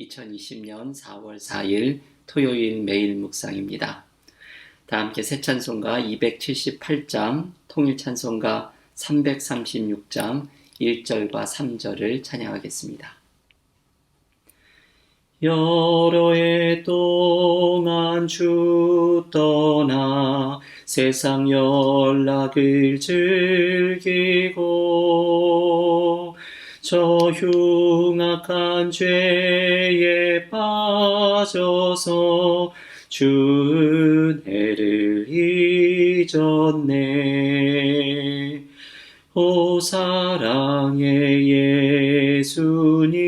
2020년 4월 4일 토요일 매일 묵상입니다. 다 함께 새 찬송가 278장, 통일 찬송가 336장 1절과 3절을 찬양하겠습니다. 여러 해 동안 주 떠나 세상 연락을 즐기고 저 흉악한 죄에 빠져서 주 은혜를 잊었네. 오 사랑의 예수님,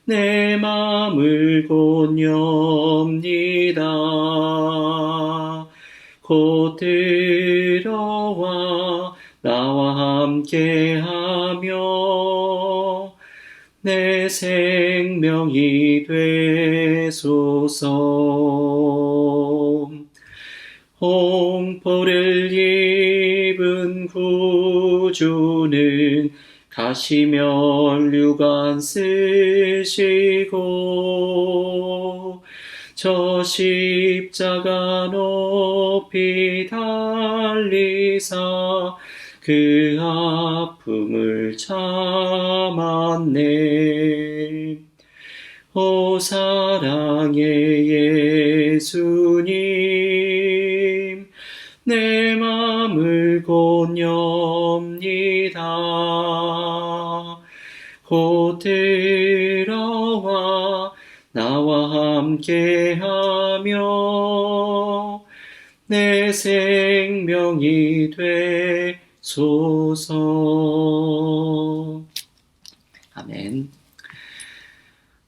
내 맘을 곧 엽니다. 곧 들어와 나와 함께하며 내 생명이 되소서. 홍포를 입은 구주는 가시면류관 쓰시고 저 십자가 높이 달리사 그 아픔을 참았네. 오 사랑의 예수님, 내 맘을 곧 엽니다. 곧 들어와 나와 함께하며 내 생명이 되소서. 아멘.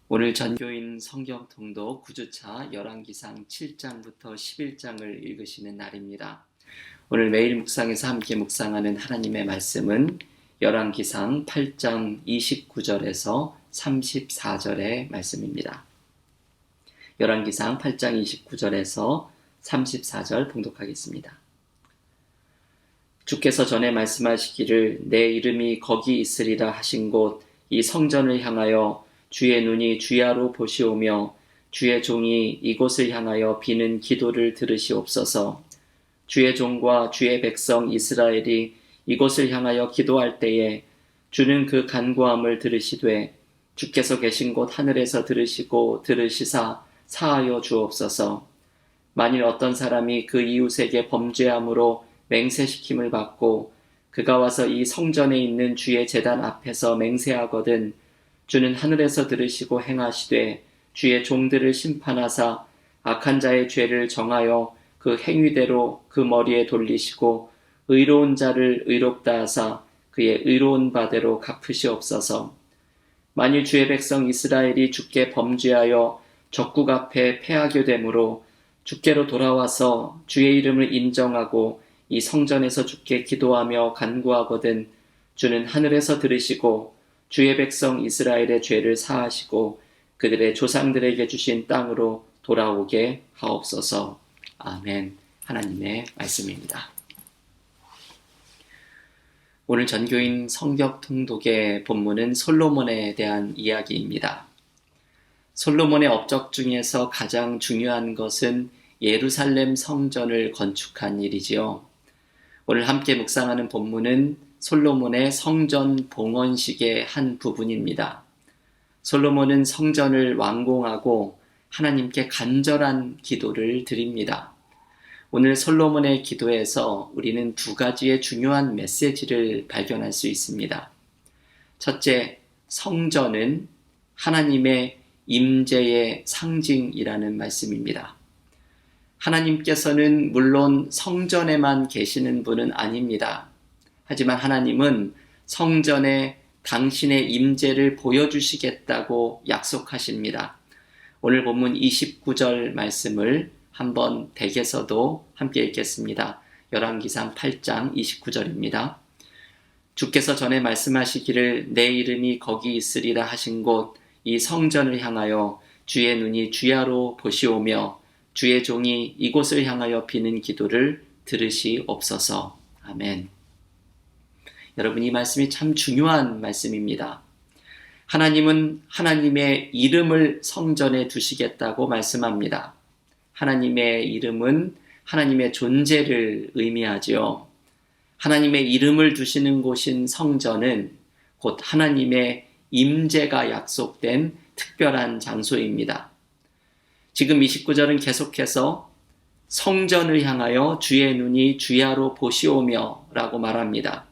오늘 전교인 성경 통독 9주차 열왕기상 7장부터 11장을 읽으시는 날입니다. 오늘 매일 묵상에서 함께 묵상하는 하나님의 말씀은 열왕기상 8장 29절에서 34절의 말씀입니다. 열왕기상 8장 29절에서 34절 봉독하겠습니다. 주께서 전에 말씀하시기를 내 이름이 거기 있으리라 하신 곳 이 성전을 향하여 주의 눈이 주야로 보시오며 주의 종이 이곳을 향하여 비는 기도를 들으시옵소서. 주의 종과 주의 백성 이스라엘이 이곳을 향하여 기도할 때에 주는 그 간구함을 들으시되 주께서 계신 곳 하늘에서 들으시고 들으시사 사하여 주옵소서. 만일 어떤 사람이 그 이웃에게 범죄함으로 맹세시킴을 받고 그가 와서 이 성전에 있는 주의 제단 앞에서 맹세하거든 주는 하늘에서 들으시고 행하시되 주의 종들을 심판하사 악한 자의 죄를 정하여 그 행위대로 그 머리에 돌리시고 의로운 자를 의롭다 하사 그의 의로운 바대로 갚으시옵소서. 만일 주의 백성 이스라엘이 주께 범죄하여 적국 앞에 패하게 되므로 주께로 돌아와서 주의 이름을 인정하고 이 성전에서 주께 기도하며 간구하거든 주는 하늘에서 들으시고 주의 백성 이스라엘의 죄를 사하시고 그들의 조상들에게 주신 땅으로 돌아오게 하옵소서. 아멘. 하나님의 말씀입니다. 오늘 전교인 성경 통독의 본문은 솔로몬에 대한 이야기입니다. 솔로몬의 업적 중에서 가장 중요한 것은 예루살렘 성전을 건축한 일이지요. 오늘 함께 묵상하는 본문은 솔로몬의 성전 봉헌식의 한 부분입니다. 솔로몬은 성전을 완공하고 하나님께 간절한 기도를 드립니다. 오늘 솔로몬의 기도에서 우리는 두 가지의 중요한 메시지를 발견할 수 있습니다. 첫째, 성전은 하나님의 임재의 상징이라는 말씀입니다. 하나님께서는 물론 성전에만 계시는 분은 아닙니다. 하지만 하나님은 성전에 당신의 임재를 보여주시겠다고 약속하십니다. 오늘 본문 29절 말씀을 한번 댁에서도 함께 읽겠습니다. 열왕기상 8장 29절입니다. 주께서 전에 말씀하시기를 내 이름이 거기 있으리라 하신 곳 이 성전을 향하여 주의 눈이 주야로 보시오며 주의 종이 이곳을 향하여 비는 기도를 들으시옵소서. 아멘. 여러분, 이 말씀이 참 중요한 말씀입니다. 하나님은 하나님의 이름을 성전에 두시겠다고 말씀합니다. 하나님의 이름은 하나님의 존재를 의미하지요. 하나님의 이름을 두시는 곳인 성전은 곧 하나님의 임재가 약속된 특별한 장소입니다. 지금 29절은 계속해서 성전을 향하여 주의 눈이 주야로 보시오며 라고 말합니다.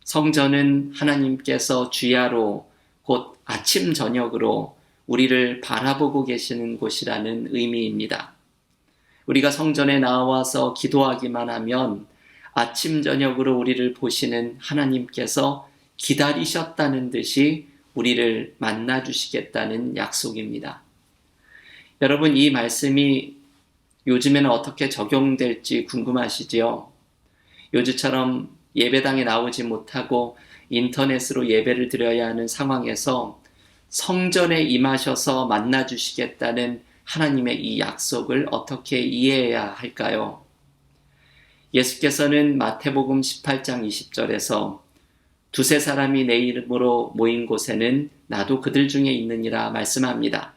성전은 하나님께서 주야로 곧 아침 저녁으로 우리를 바라보고 계시는 곳이라는 의미입니다. 우리가 성전에 나와서 기도하기만 하면 아침 저녁으로 우리를 보시는 하나님께서 기다리셨다는 듯이 우리를 만나 주시겠다는 약속입니다. 여러분, 이 말씀이 요즘에는 어떻게 적용될지 궁금하시지요? 요즘처럼 예배당에 나오지 못하고 인터넷으로 예배를 드려야 하는 상황에서 성전에 임하셔서 만나 주시겠다는 하나님의 이 약속을 어떻게 이해해야 할까요? 예수께서는 마태복음 18장 20절에서 두세 사람이 내 이름으로 모인 곳에는 나도 그들 중에 있느니라 말씀합니다.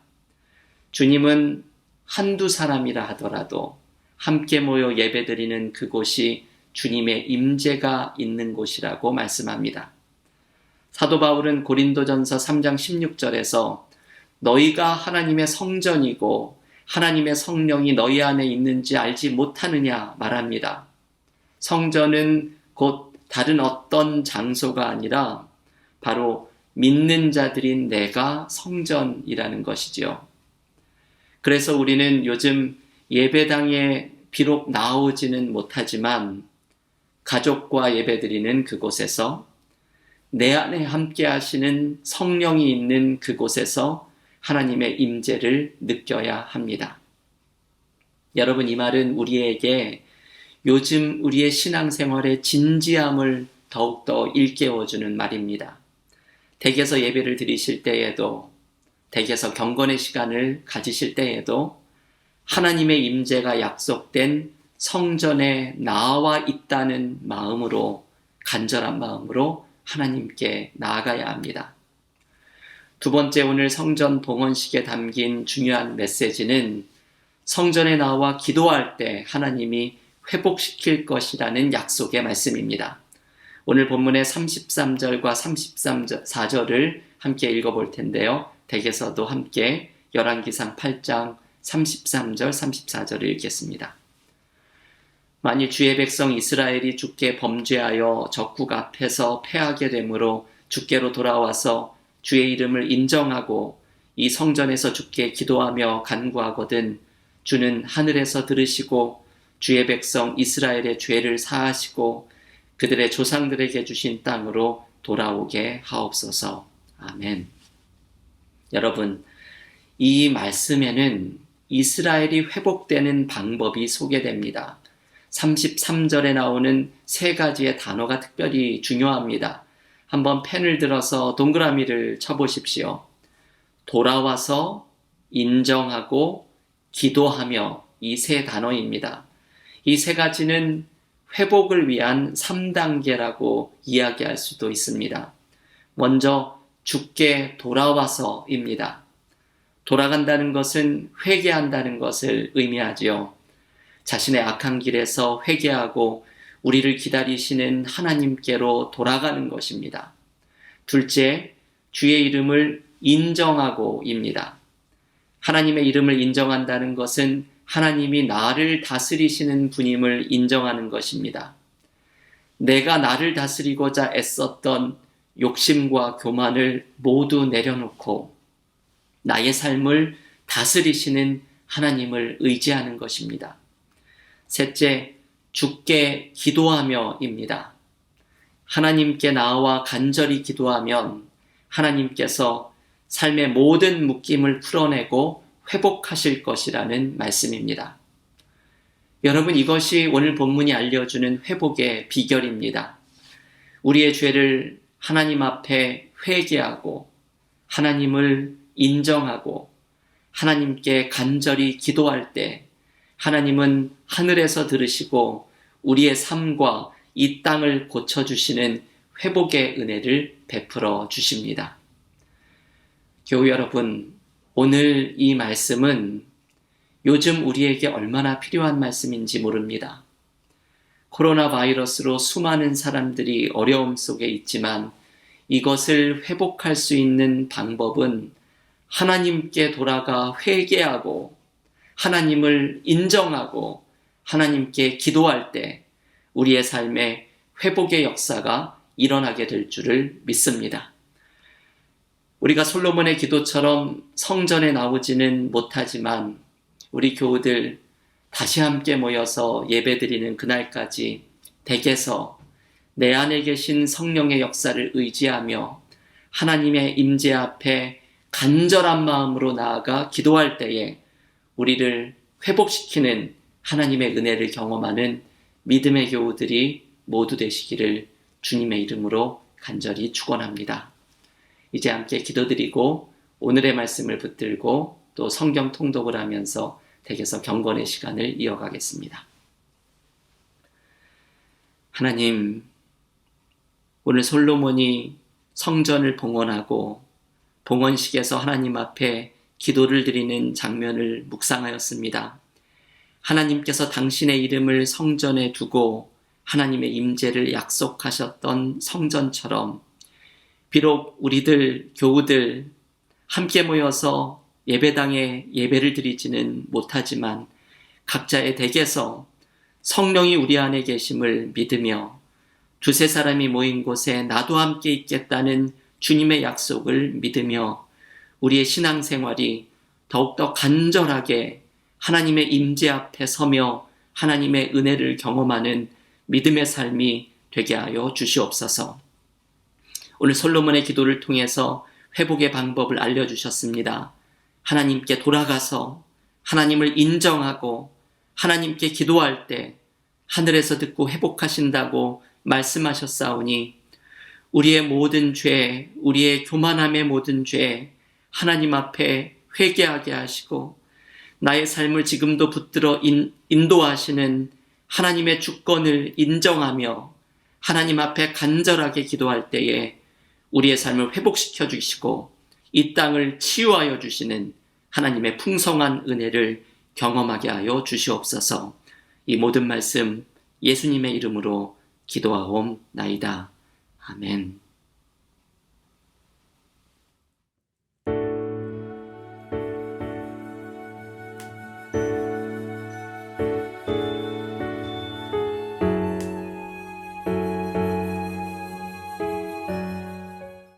주님은 한두 사람이라 하더라도 함께 모여 예배드리는 그곳이 주님의 임재가 있는 곳이라고 말씀합니다. 사도 바울은 고린도전서 3장 16절에서 너희가 하나님의 성전이고 하나님의 성령이 너희 안에 있는지 알지 못하느냐 말합니다. 성전은 곧 다른 어떤 장소가 아니라 바로 믿는 자들인 내가 성전이라는 것이지요. 그래서 우리는 요즘 예배당에 비록 나오지는 못하지만 가족과 예배드리는 그곳에서 내 안에 함께 하시는 성령이 있는 그곳에서 하나님의 임재를 느껴야 합니다. 여러분, 이 말은 우리에게 요즘 우리의 신앙생활의 진지함을 더욱더 일깨워주는 말입니다. 댁에서 예배를 드리실 때에도, 댁에서 경건의 시간을 가지실 때에도 하나님의 임재가 약속된 성전에 나와 있다는 마음으로, 간절한 마음으로 하나님께 나아가야 합니다. 두 번째, 오늘 성전 봉헌식에 담긴 중요한 메시지는 성전에 나와 기도할 때 하나님이 회복시킬 것이라는 약속의 말씀입니다. 오늘 본문의 33절과 34절을 함께 읽어볼 텐데요. 댁에서도 함께 열왕기상 8장 33절 34절을 읽겠습니다. 만일 주의 백성 이스라엘이 주께 범죄하여 적국 앞에서 패하게 되므로 주께로 돌아와서 주의 이름을 인정하고 이 성전에서 주께 기도하며 간구하거든 주는 하늘에서 들으시고 주의 백성 이스라엘의 죄를 사하시고 그들의 조상들에게 주신 땅으로 돌아오게 하옵소서. 아멘. 여러분, 이 말씀에는 이스라엘이 회복되는 방법이 소개됩니다. 33절에 나오는 세 가지의 단어가 특별히 중요합니다. 한번 펜을 들어서 동그라미를 쳐보십시오. 돌아와서, 인정하고, 기도하며, 이 세 단어입니다. 이 세 가지는 회복을 위한 3단계라고 이야기할 수도 있습니다. 먼저 주께 돌아와서입니다. 돌아간다는 것은 회개한다는 것을 의미하지요. 자신의 악한 길에서 회개하고 우리를 기다리시는 하나님께로 돌아가는 것입니다. 둘째, 주의 이름을 인정하고입니다. 하나님의 이름을 인정한다는 것은 하나님이 나를 다스리시는 분임을 인정하는 것입니다. 내가 나를 다스리고자 애썼던 욕심과 교만을 모두 내려놓고 나의 삶을 다스리시는 하나님을 의지하는 것입니다. 셋째, 주께 기도하며입니다. 하나님께 나와 간절히 기도하면 하나님께서 삶의 모든 묶임을 풀어내고 회복하실 것이라는 말씀입니다. 여러분, 이것이 오늘 본문이 알려주는 회복의 비결입니다. 우리의 죄를 하나님 앞에 회개하고 하나님을 인정하고 하나님께 간절히 기도할 때 하나님은 하늘에서 들으시고 우리의 삶과 이 땅을 고쳐주시는 회복의 은혜를 베풀어 주십니다. 교우 여러분, 오늘 이 말씀은 요즘 우리에게 얼마나 필요한 말씀인지 모릅니다. 코로나 바이러스로 수많은 사람들이 어려움 속에 있지만 이것을 회복할 수 있는 방법은 하나님께 돌아가 회개하고 하나님을 인정하고 하나님께 기도할 때 우리의 삶에 회복의 역사가 일어나게 될 줄을 믿습니다. 우리가 솔로몬의 기도처럼 성전에 나오지는 못하지만 우리 교우들 다시 함께 모여서 예배드리는 그날까지 댁에서 내 안에 계신 성령의 역사를 의지하며 하나님의 임재 앞에 간절한 마음으로 나아가 기도할 때에 우리를 회복시키는 하나님의 은혜를 경험하는 믿음의 교우들이 모두 되시기를 주님의 이름으로 간절히 축원합니다. 이제 함께 기도드리고 오늘의 말씀을 붙들고 또 성경 통독을 하면서 댁에서 경건의 시간을 이어가겠습니다. 하나님, 오늘 솔로몬이 성전을 봉헌하고 봉헌식에서 하나님 앞에 기도를 드리는 장면을 묵상하였습니다. 하나님께서 당신의 이름을 성전에 두고 하나님의 임재를 약속하셨던 성전처럼 비록 우리들 교우들 함께 모여서 예배당에 예배를 드리지는 못하지만 각자의 댁에서 성령이 우리 안에 계심을 믿으며 두세 사람이 모인 곳에 나도 함께 있겠다는 주님의 약속을 믿으며 우리의 신앙생활이 더욱더 간절하게 하나님의 임재 앞에 서며 하나님의 은혜를 경험하는 믿음의 삶이 되게 하여 주시옵소서. 오늘 솔로몬의 기도를 통해서 회복의 방법을 알려주셨습니다. 하나님께 돌아가서 하나님을 인정하고 하나님께 기도할 때 하늘에서 듣고 회복하신다고 말씀하셨사오니 우리의 모든 죄, 우리의 교만함의 모든 죄 하나님 앞에 회개하게 하시고 나의 삶을 지금도 붙들어 인도하시는 하나님의 주권을 인정하며 하나님 앞에 간절하게 기도할 때에 우리의 삶을 회복시켜 주시고 이 땅을 치유하여 주시는 하나님의 풍성한 은혜를 경험하게 하여 주시옵소서. 이 모든 말씀 예수님의 이름으로 기도하옵나이다. 아멘.